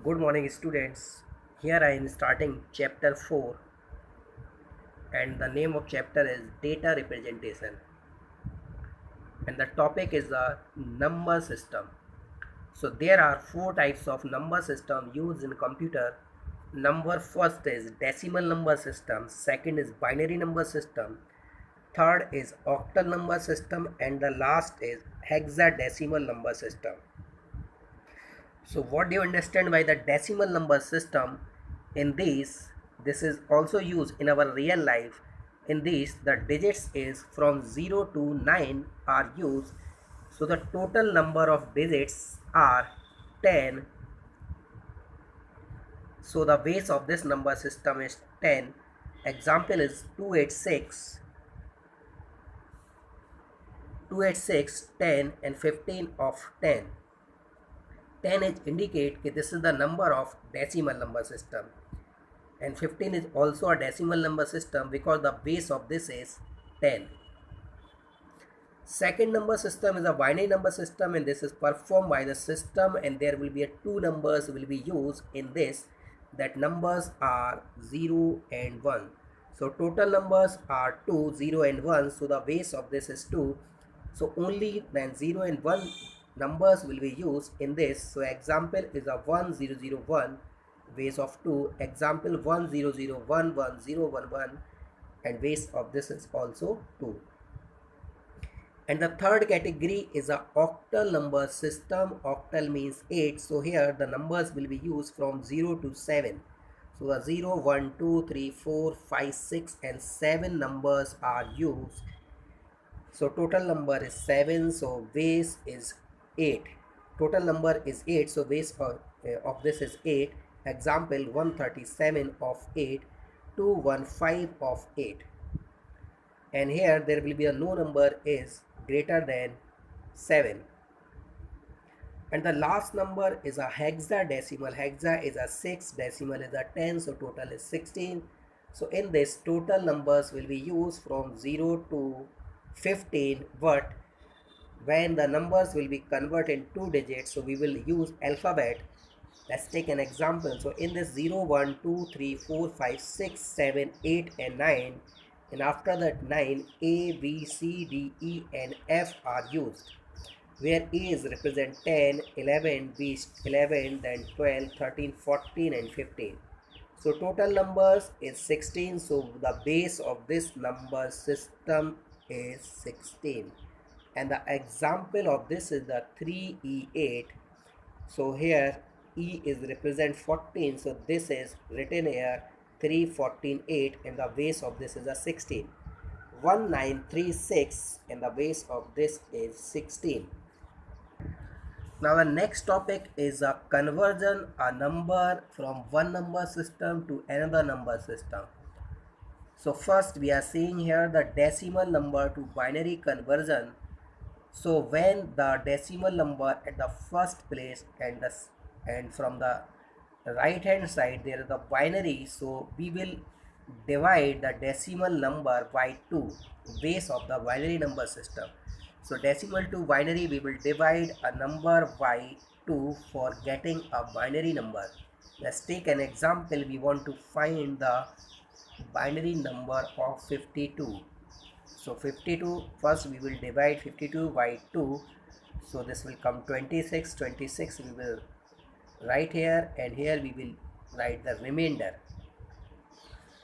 Good morning, students. Here I am starting chapter 4, and the name of chapter is Data Representation, and the topic is the number system. So there are four types of number system used in computer. Number first is decimal number system, second is binary number system, third is octal number system, and the last is hexadecimal number system. So what do you understand by the decimal number system? In this is also used in our real life. In this, the digits is from 0 to 9 are used. So the total number of digits are 10. So the base of this number system is 10. Example is 286, 286, 10 and 15 of 10. 10 is indicate that this is the number of decimal number system, and 15 is also a decimal number system because the base of this is 10. Second number system is a binary number system, and this is performed by the system, and there will be a two numbers will be used in this. That numbers are 0 and 1. So total numbers are 2, 0 and 1. So the base of this is 2. So only then 0 and 1 numbers will be used in this. So example is a 1001 base of 2, example 1001 1011, and base of this is also 2. And the third category is a octal number system. Octal means 8. So here the numbers will be used from 0 to 7. So the 0, 1, 2, 3, 4, 5, 6 and 7 numbers are used. So total number is 7. So base is 8. Total number is 8. So base of this is 8. Example 137 of 8, 215 of 8. And here there will be a no number is greater than 7. And the last number is a hexadecimal. Hexa is a 6, decimal is a 10, so total is 16. So in this, total numbers will be used from 0 to 15, but when the numbers will be converted in 2 digits, so we will use alphabet. Let's take an example. So in this 0, 1, 2, 3, 4, 5, 6, 7, 8 and 9, and after that 9, A, B, C, D, E and F are used, where A is represent 10, 11, B is 11, then 12, 13, 14 and 15. So total numbers is 16. So the base of this number system is 16. And the example of this is the 3E8. So here E is represent 14. So this is written here 3, 14, 8, and the base of this is a 16. 1936 and the base of this is 16. Now the next topic is a conversion a number from one number system to another number system. So first we are seeing here the decimal number to binary conversion. So when the decimal number at the first place and from the right hand side there is the binary, so we will divide the decimal number by 2, base of the binary number system. So decimal to binary, we will divide a number by 2 for getting a binary number. Let's take an example. We want to find the binary number of 52. So 52, first we will divide 52 by 2. So this will come 26. 26 we will write here, and here we will write the remainder.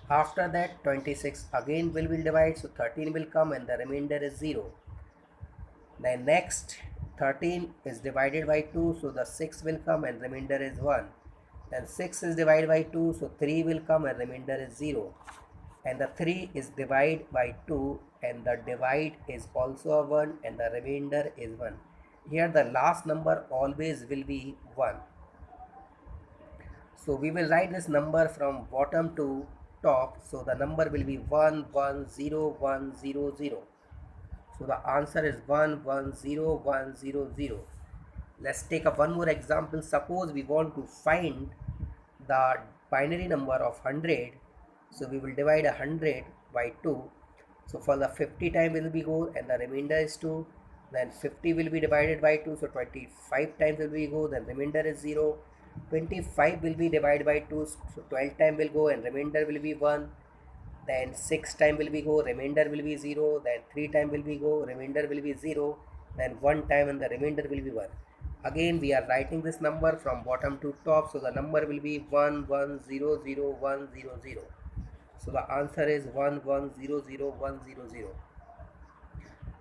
After that 26 again will divide, so 13 will come and the remainder is 0. Then next 13 is divided by 2, so the 6 will come and remainder is 1. Then 6 is divided by 2, so 3 will come and remainder is 0. And the 3 is divided by 2 and the divide is also a 1 and the remainder is 1. Here the last number always will be 1. So we will write this number from bottom to top. So the number will be 110100. So the answer is 110100. Let's take up one more example. Suppose we want to find the binary number of 100. So we will divide 100 by 2. So for the 50 time will be go and the remainder is 2. Then 50 will be divided by 2. So 25 times will be go, then remainder is 0. 25 will be divided by 2, so 12 time will go and remainder will be 1. Then 6 time will be go, remainder will be 0. Then 3 time will be go, remainder will be 0. Then 1 time and the remainder will be 1. Again we are writing this number from bottom to top, so the number will be 1100 100. So the answer is 1100 100.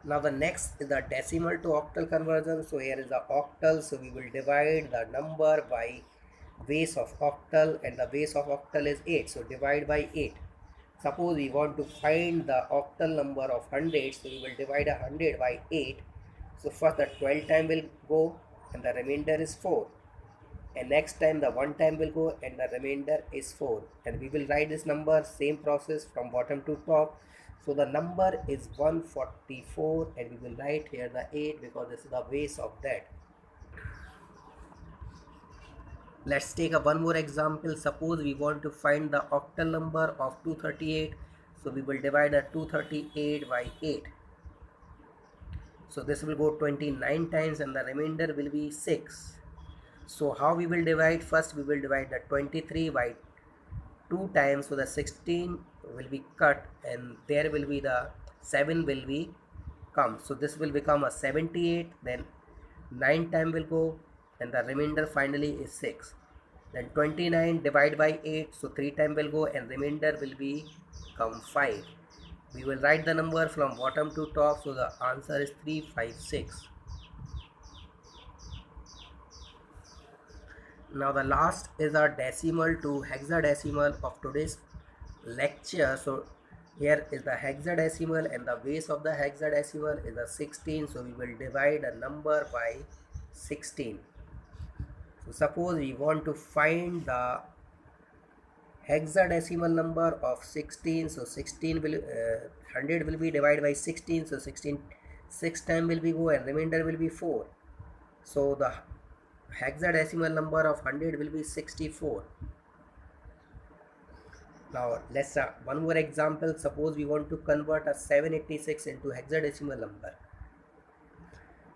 Now the next is the decimal to octal conversion. So here is the octal, so we will divide the number by base of octal, and the base of octal is 8, so divide by 8. Suppose we want to find the octal number of 100, so we will divide 100 by 8. So first the 12 time will go and the remainder is 4, and next time the 1 time will go and the remainder is 4, and we will write this number same process from bottom to top. So the number is 144, and we will write here the 8 because this is the base of that. Let's take a one more example. Suppose we want to find the octal number of 238, so we will divide the 238 by 8. So this will go 29 times and the remainder will be 6. So how we will divide? First we will divide the 23 by 2 times, so the 16 will be cut and there will be the 7 will be come, so this will become a 78. Then 9 time will go and the remainder finally is 6. Then 29 divided by 8, so 3 time will go and remainder will be come 5. We will write the number from bottom to top, so the answer is 356. Now the last is our decimal to hexadecimal of today's lecture. So here is the hexadecimal and the base of the hexadecimal is a 16, so we will divide a number by 16. So suppose we want to find the hexadecimal number of 16, so 16 will 100 will be divided by 16, so 16 6 time will be go and remainder will be 4. So the hexadecimal number of 100 will be 64. Now let's one more example. Suppose we want to convert a 786 into hexadecimal number.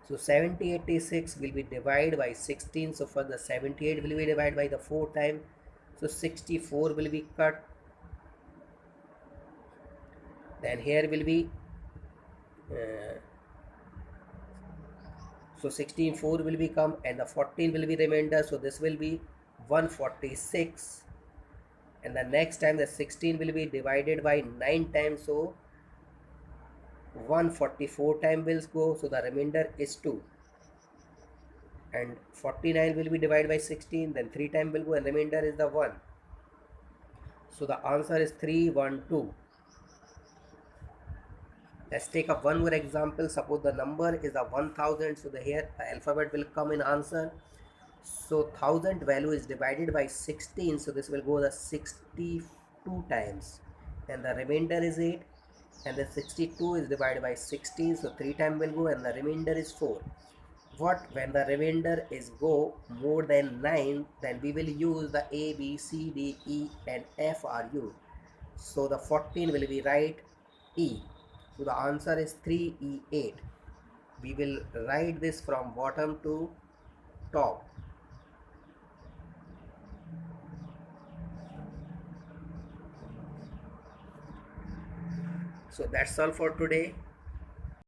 So 7086 will be divided by 16. So for the 78 will be divided by the 4 time. So 64 will be cut. Then here will be so 16 4 will become and the 14 will be remainder. So this will be 146. And the next time the 16 will be divided by 9 times, so 144 time will go, so the remainder is 2. And 49 will be divided by 16, then 3 time will go and remainder is the 1. So the answer is 312. Let's take up one more example. Suppose the number is a 1000, so here the alphabet will come in answer. So 1000 value is divided by 16, so this will go the 62 times and the remainder is 8, and the 62 is divided by 16, so 3 time will go and the remainder is 4. What when the remainder is go more than 9, then we will use the A, B, C, D, E and F are used. So the 14 will be right E. So the answer is 3E8. We will write this from bottom to top. So that's all for today.